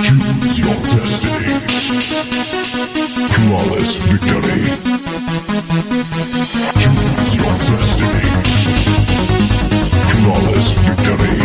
Choose your destiny. Flawless victory. Choose your destiny. Flawless victory.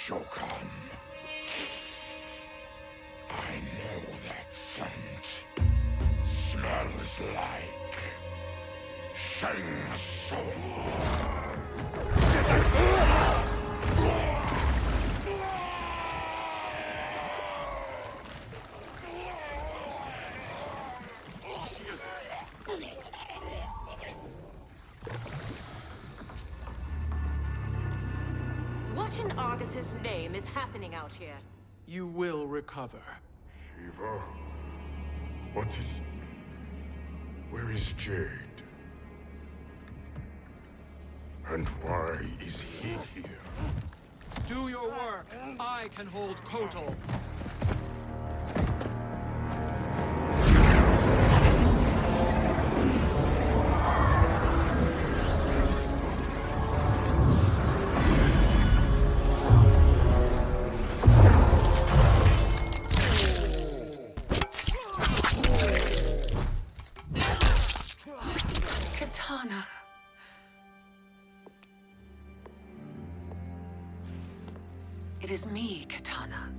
Shokan. I know that scent. Smells like Shang Tsung. What in Argus's name is happening out here? You will recover. Shiva? What is... Where is Jade? And why is he here? Do your work. I can hold Kotal. Katana. It is me, Katana,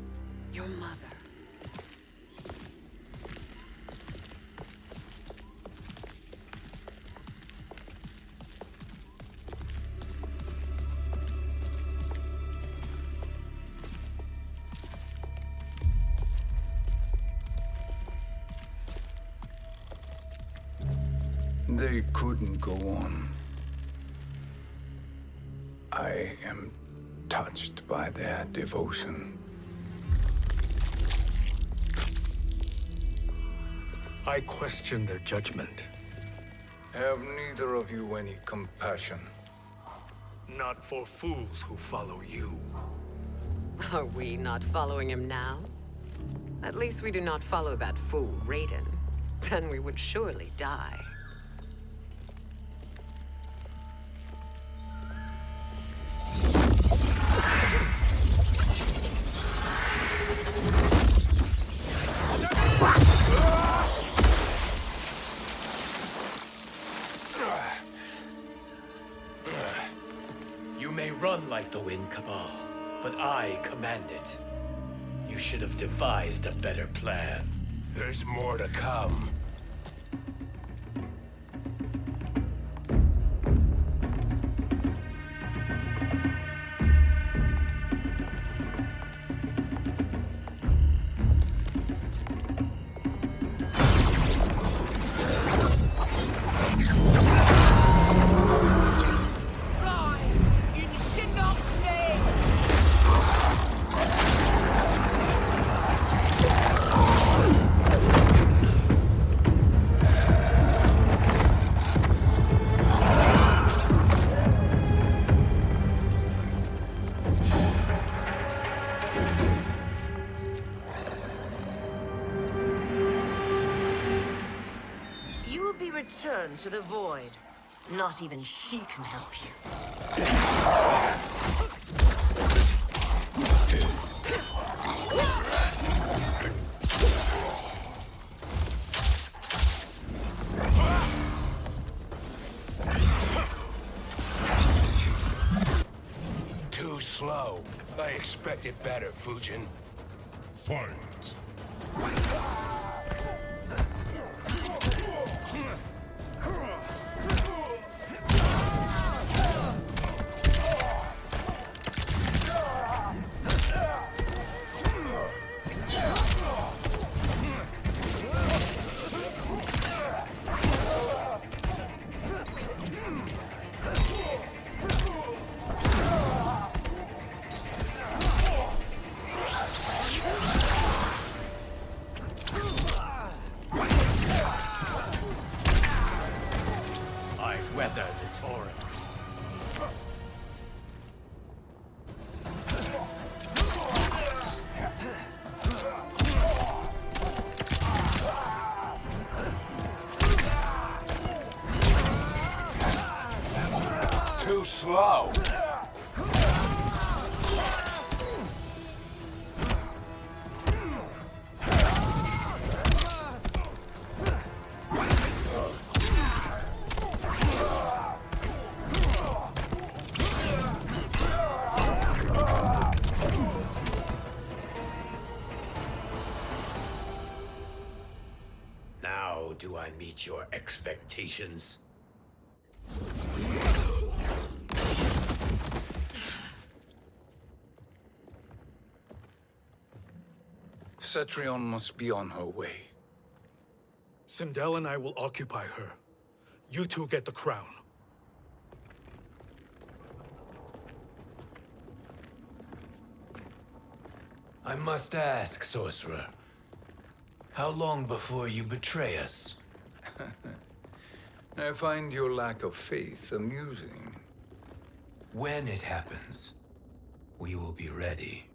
your mother. They couldn't go on. I am touched by their devotion. I question their judgment. Have neither of you any compassion? Not for fools who follow you. Are we not following him now? At least we do not follow that fool, Raiden. Then we would surely die. You may run like the wind, Cabal, but I command it. You should have devised a better plan. There's more to come. Return to the void. Not even she can help you. Too slow. I expected better, Fujin. Fight. I meet your expectations? Cetrion must be on her way. Sindel and I will occupy her. You two get the crown. I must ask, sorcerer. How long before you betray us? I find your lack of faith amusing. When it happens, we will be ready.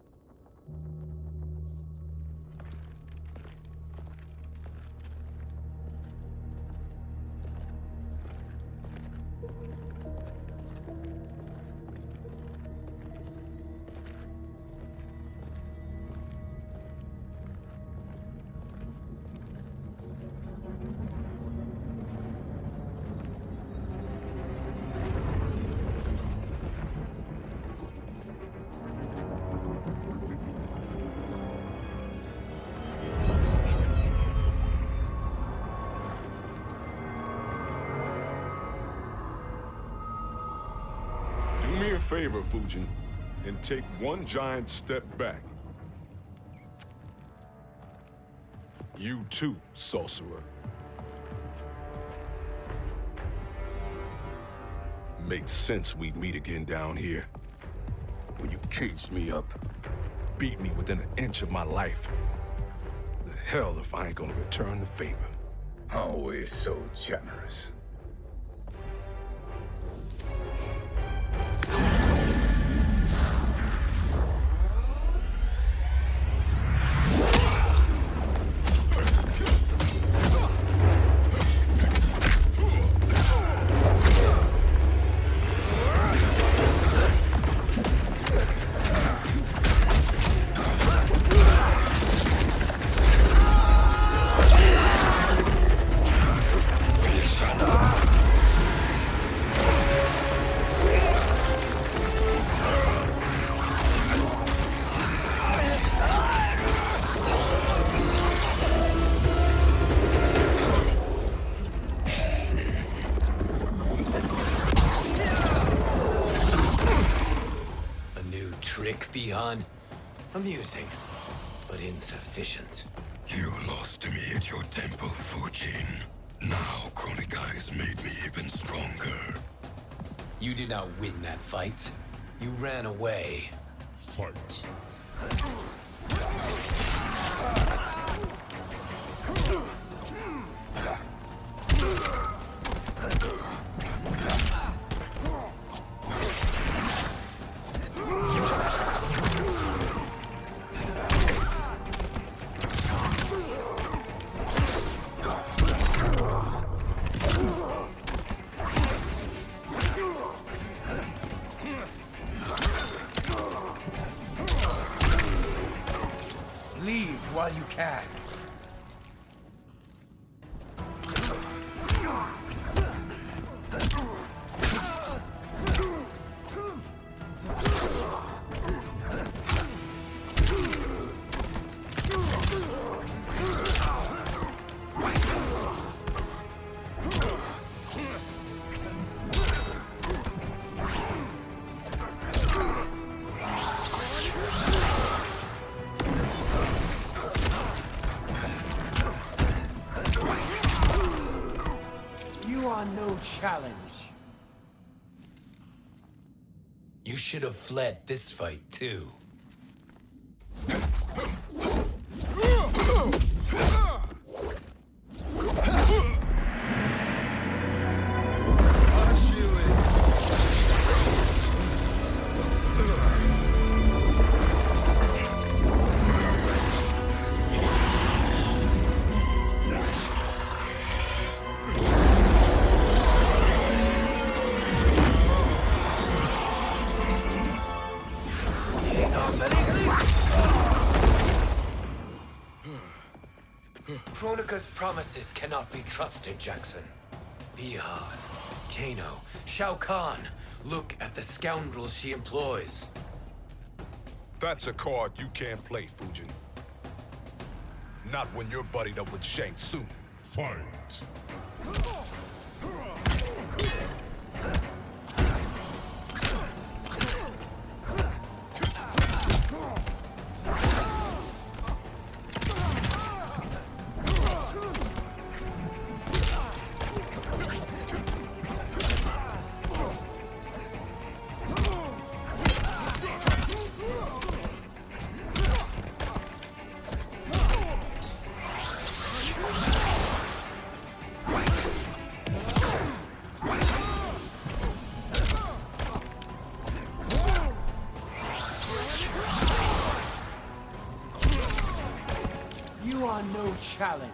Do me a favor, Fujin, and take one giant step back. You too, sorcerer. Makes sense we'd meet again down here. When you caged me up, beat me within an inch of my life. The hell if I ain't gonna return the favor. Always so generous. Beyond amusing, but insufficient. You lost to me at your temple, Fujin. Now Chronic Eyes made me even stronger. You did not win that fight. You ran away. Fight. Leave while you can. No challenge. You should have fled this fight, too. Kronika's promises cannot be trusted, Jackson. Bihan, Kano, Shao Kahn. Look at the scoundrels she employs. That's a card you can't play, Fujin. Not when you're buddied up with Shang Tsung. Fight. You are no challenge.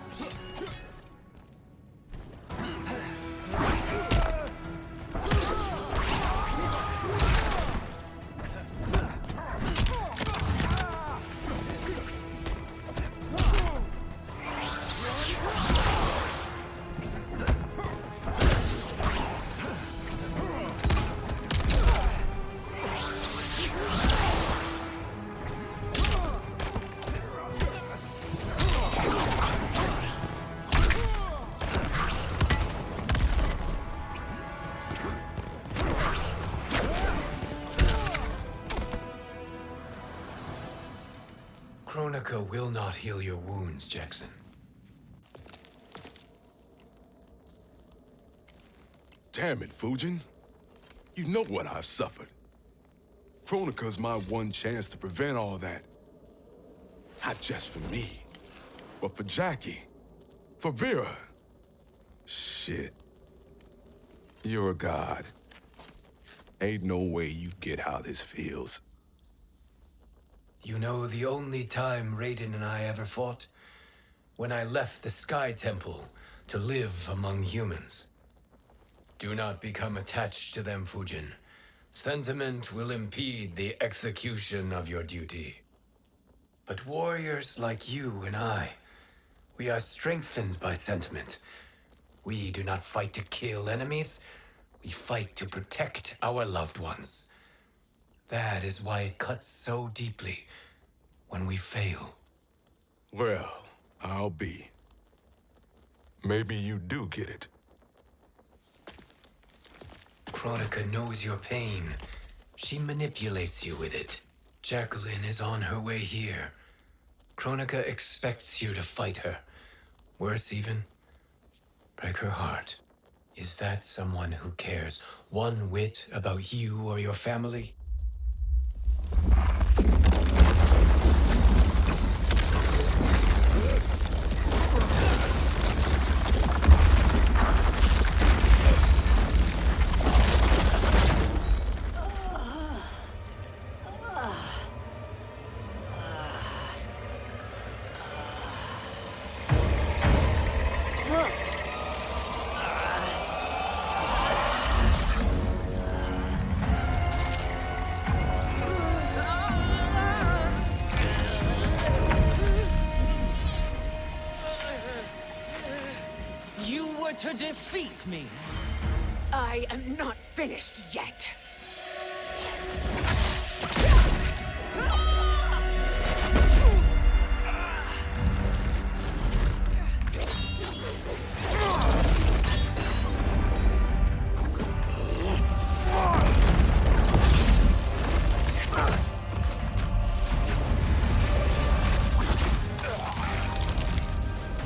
Kronika will not heal your wounds, Jackson. Damn it, Fujin. You know what I've suffered. Kronika's my one chance to prevent all that. Not just for me, but for Jackie, for Vera. Shit. You're a god. Ain't no way you get how this feels. You know the only time Raiden and I ever fought? When I left the Sky Temple to live among humans. Do not become attached to them, Fujin. Sentiment will impede the execution of your duty. But warriors like you and I, we are strengthened by sentiment. We do not fight to kill enemies. We fight to protect our loved ones. That is why it cuts so deeply when we fail. Well, I'll be. Maybe you do get it. Kronika knows your pain. She manipulates you with it. Jacqueline is on her way here. Kronika expects you to fight her. Worse even, break her heart. Is that someone who cares one whit about you or your family? To defeat me. I am not finished yet.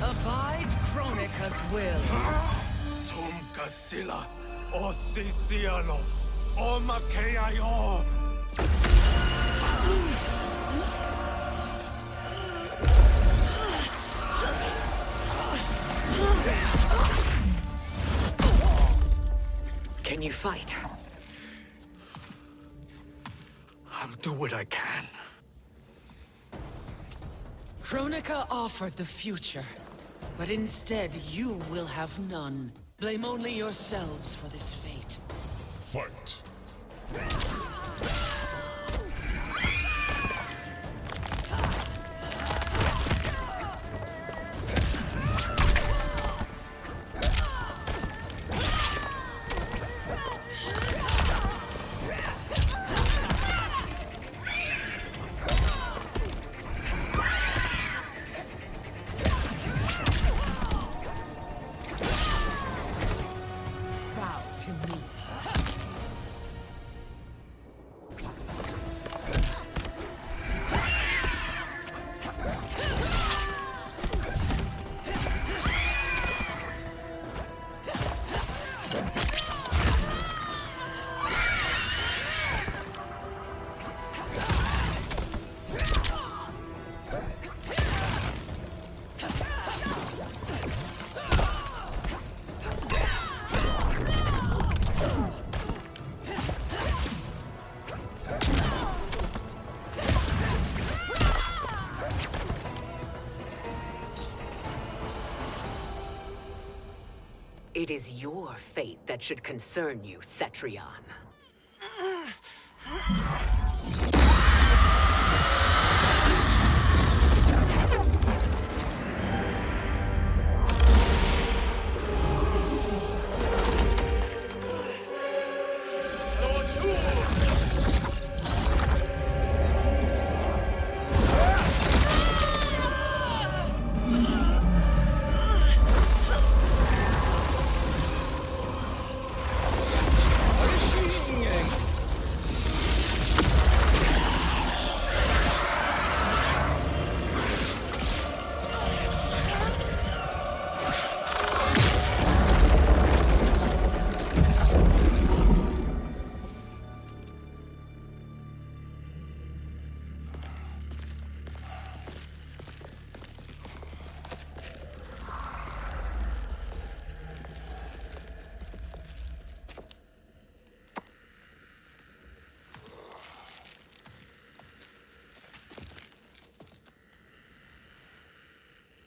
Abide Kronika's will. Sila, o Sisiano, o Makeayo. Can you fight? I'll do what I can. Kronika offered the future, but instead you will have none. Blame only yourselves for this fate. Fight. It is your fate that should concern you, Cetrion.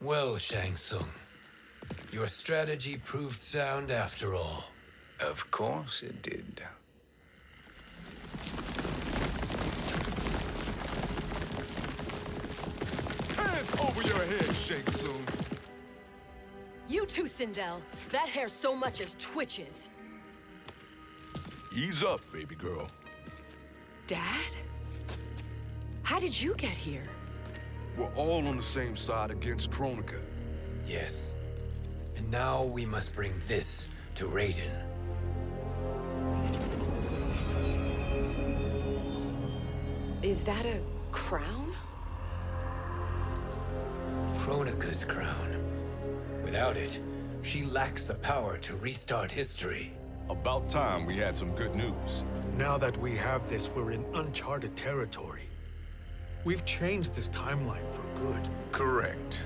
Well, Shang Tsung, your strategy proved sound after all. Of course it did. Hands over your head, Shang Tsung. You too, Sindel. That hair so much as twitches. Ease up, baby girl. Dad? How did you get here? We're all on the same side against Kronika. Yes. And now we must bring this to Raiden. Is that a crown? Kronika's crown. Without it, she lacks the power to restart history. About time we had some good news. Now that we have this, we're in uncharted territory. We've changed this timeline for good. Correct.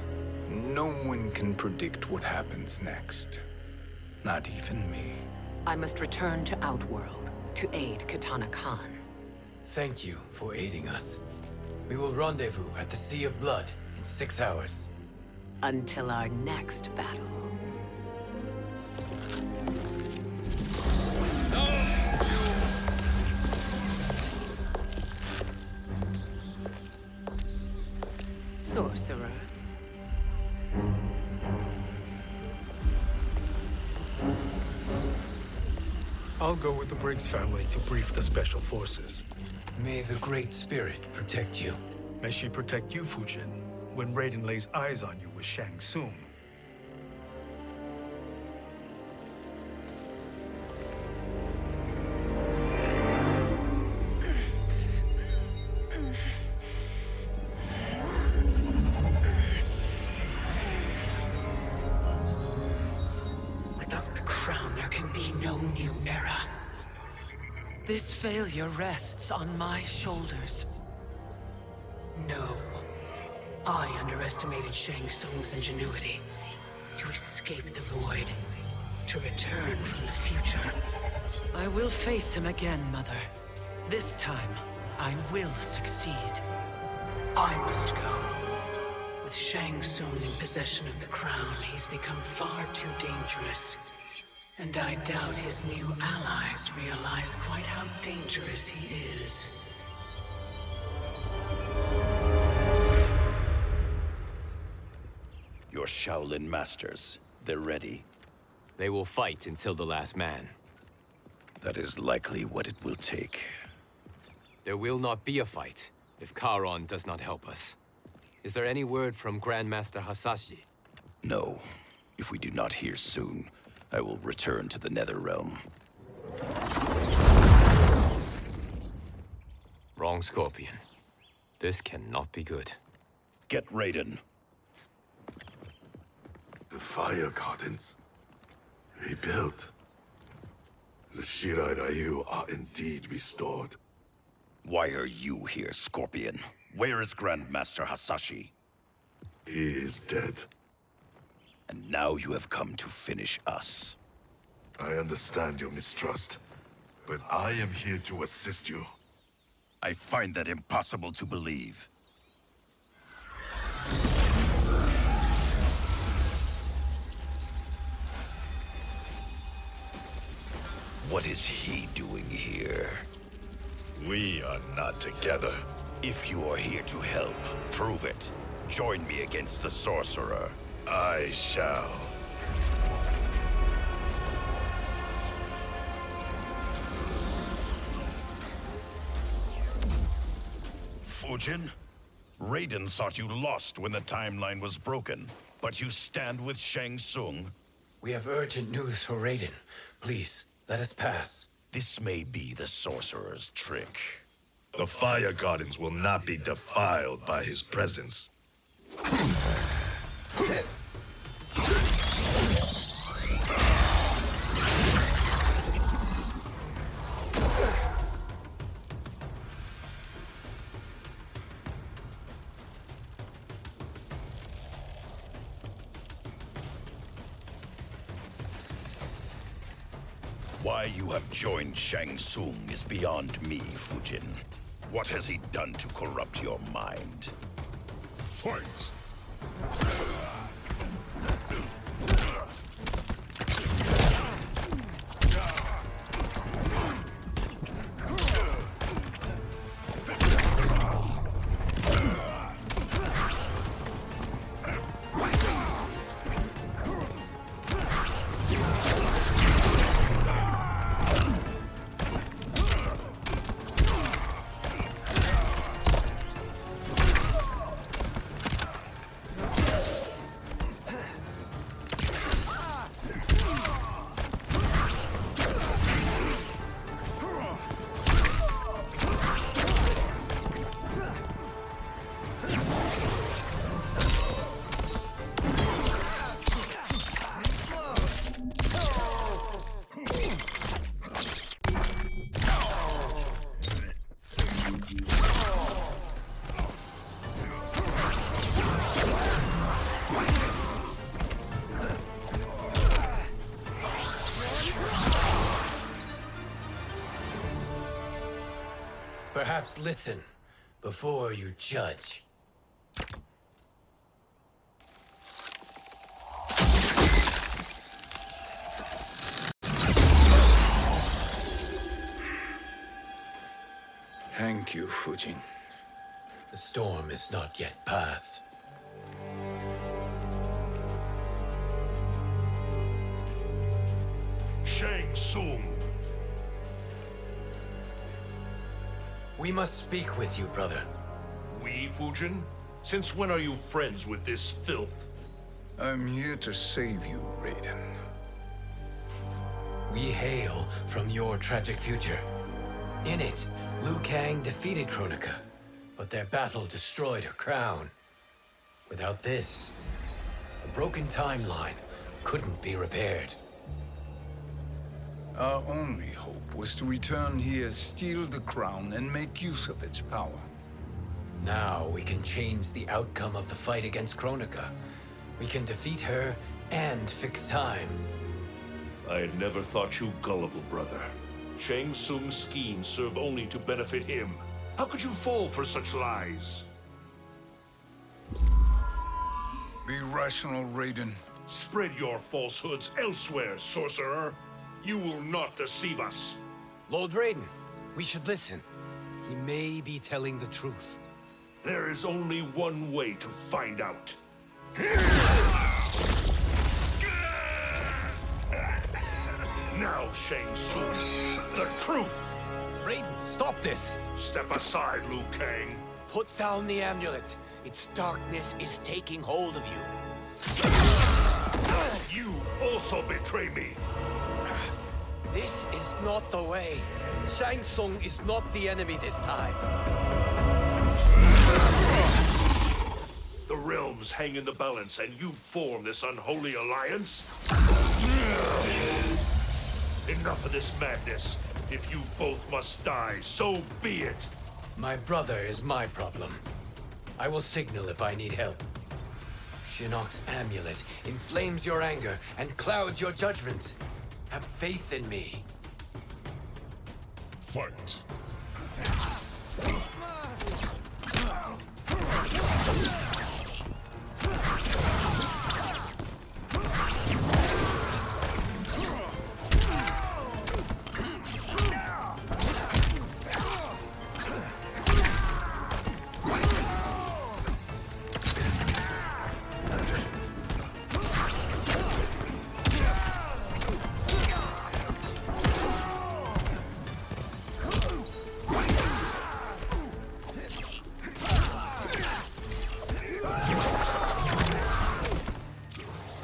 No one can predict what happens next. Not even me. I must return to Outworld to aid Katana Khan. Thank you for aiding us. We will rendezvous at the Sea of Blood in 6 hours. Until our next battle. Sorcerer. I'll go with the Briggs family to brief the Special Forces. May the Great Spirit protect you. May she protect you, Fujin, when Raiden lays eyes on you with Shang Tsung. Without the crown, there can be no new era. This failure rests on my shoulders. No. I underestimated Shang Tsung's ingenuity. To escape the void. To return from the future. I will face him again, Mother. This time, I will succeed. I must go. With Shang Tsung in possession of the crown, he's become far too dangerous. And I doubt his new allies realize quite how dangerous he is. Your Shaolin masters, they're ready. They will fight until the last man. That is likely what it will take. There will not be a fight if Charon does not help us. Is there any word from Grandmaster Hasashi? No. If we do not hear soon, I will return to the Netherrealm. Wrong, Scorpion. This cannot be good. Get Raiden. The fire gardens rebuilt. The Shirai Ryu are indeed restored. Why are you here, Scorpion? Where is Grandmaster Hasashi? He is dead. And now you have come to finish us. I understand your mistrust, but I am here to assist you. I find that impossible to believe. What is he doing here? We are not together. If you are here to help, prove it. Join me against the sorcerer. I shall. Fujin? Raiden thought you lost when the timeline was broken, but you stand with Shang Tsung. We have urgent news for Raiden. Please, let us pass. This may be the sorcerer's trick. The Fire Gardens will not be defiled by his presence. Why you have joined Shang Tsung is beyond me, Fujin. What has he done to corrupt your mind? Fight! Perhaps listen before you judge. Thank you, Fujin. The storm is not yet past. Shang Tsung! We must speak with you, brother. We, Fujin? Since when are you friends with this filth? I'm here to save you, Raiden. We hail from your tragic future. In it, Liu Kang defeated Kronika, but their battle destroyed her crown. Without this, a broken timeline couldn't be repaired. Our only hope was to return here, steal the crown, and make use of its power. Now we can change the outcome of the fight against Kronika. We can defeat her and fix time. I had never thought you gullible, brother. Shang Tsung's schemes serve only to benefit him. How could you fall for such lies? Be rational, Raiden. Spread your falsehoods elsewhere, sorcerer. You will not deceive us. Lord Raiden, we should listen. He may be telling the truth. There is only one way to find out. Now, Shang Tsung, the truth! Raiden, stop this! Step aside, Liu Kang. Put down the amulet. Its darkness is taking hold of you. You also betray me. This is not the way. Shang Tsung is not the enemy this time. The realms hang in the balance, and you form this unholy alliance? Enough of this madness. If you both must die, so be it. My brother is my problem. I will signal if I need help. Shinnok's amulet inflames your anger and clouds your judgment. Have faith in me. Fight.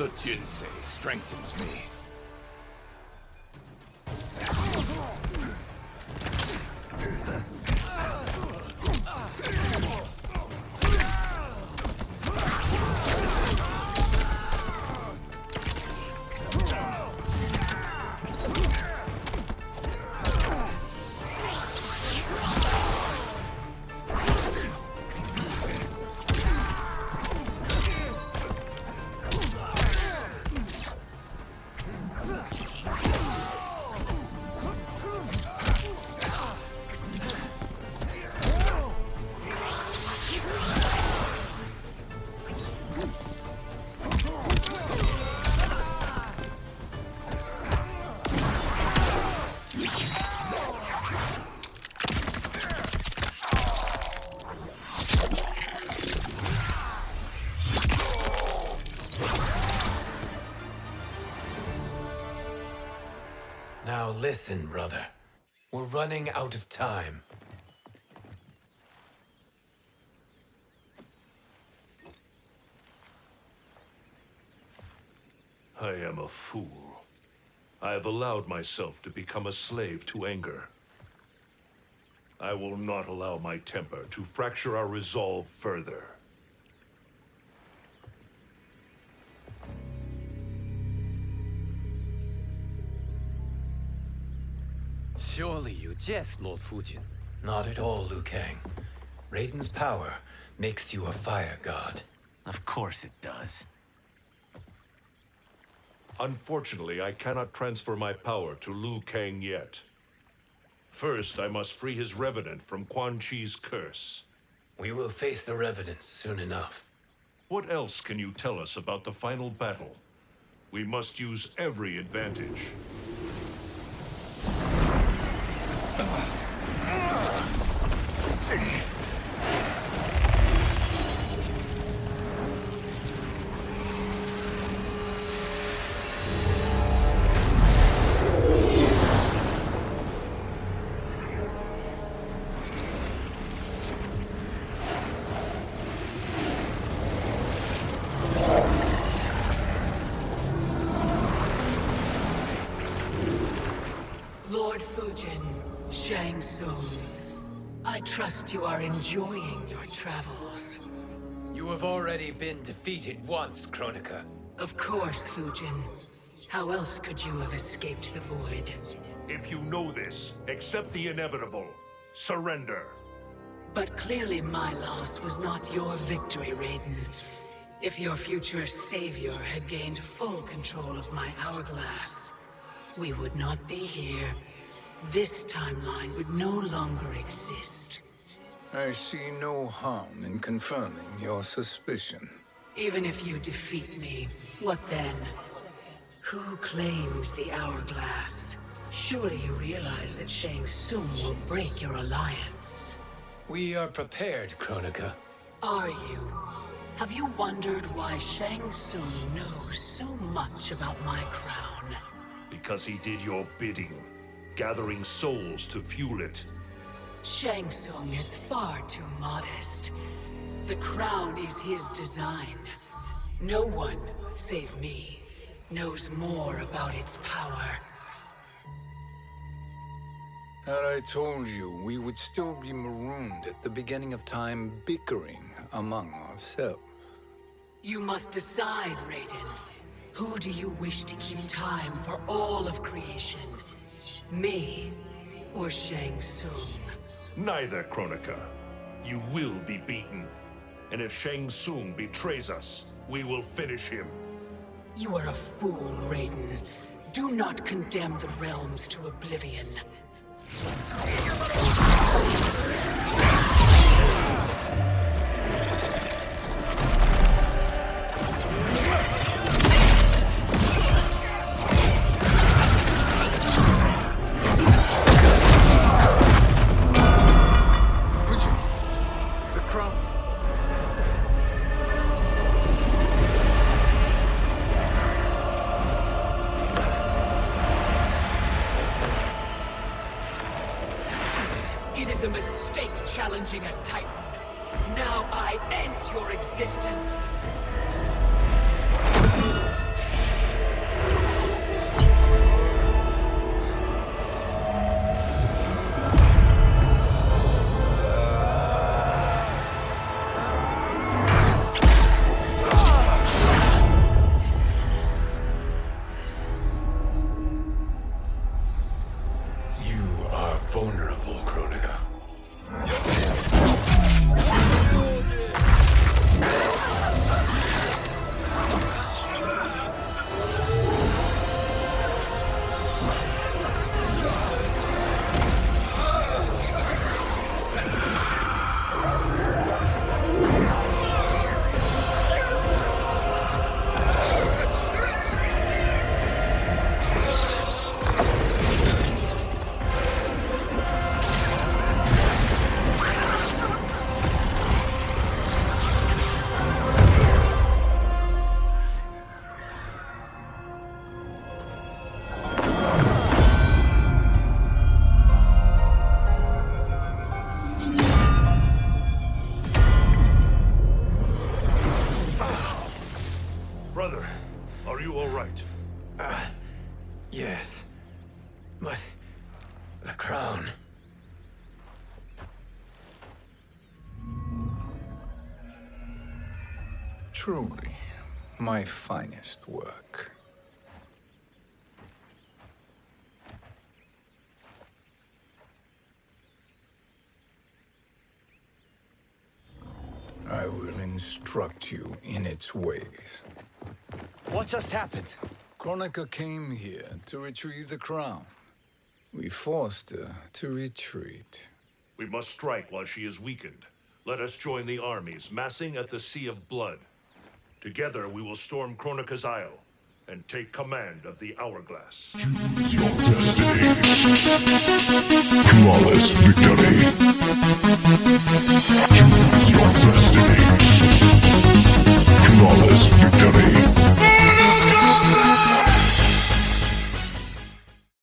The Jinsei strengthens me. Now listen, brother. We're running out of time. I am a fool. I have allowed myself to become a slave to anger. I will not allow my temper to fracture our resolve further. Surely you jest, Lord Fujin. Not at all, Liu Kang. Raiden's power makes you a fire god. Of course it does. Unfortunately, I cannot transfer my power to Liu Kang yet. First, I must free his revenant from Quan Chi's curse. We will face the revenants soon enough. What else can you tell us about the final battle? We must use every advantage. Lord Fujin, Shang Tsung, I trust you are enjoying your travels. You have already been defeated once, Kronika. Of course, Fujin. How else could you have escaped the void? If you know this, accept the inevitable. Surrender. But clearly my loss was not your victory, Raiden. If your future savior had gained full control of my hourglass, we would not be here. This timeline would no longer exist. I see no harm in confirming your suspicion. Even if you defeat me, what then? Who claims the hourglass? Surely you realize that Shang Tsung will break your alliance. We are prepared, Kronika. Are you? Have you wondered why Shang Tsung knows so much about my crown? Because he did your bidding, gathering souls to fuel it. Shang Tsung is far too modest. The crown is his design. No one, save me, knows more about its power. Had I told you, we would still be marooned at the beginning of time, bickering among ourselves. You must decide, Raiden. Who do you wish to keep time for all of creation? Me or Shang Tsung? Neither, Kronika. You will be beaten. And if Shang Tsung betrays us, we will finish him. You are a fool, Raiden. Do not condemn the realms to oblivion. The crown. It is a mistake challenging a Titan. Now I end your existence. Truly, my finest work. I will instruct you in its ways. What just happened? Kronika came here to retrieve the crown. We forced her to retreat. We must strike while she is weakened. Let us join the armies, massing at the Sea of Blood. Together we will storm Kronika's Isle and take command of the Hourglass. Choose your destiny. Flawless victory.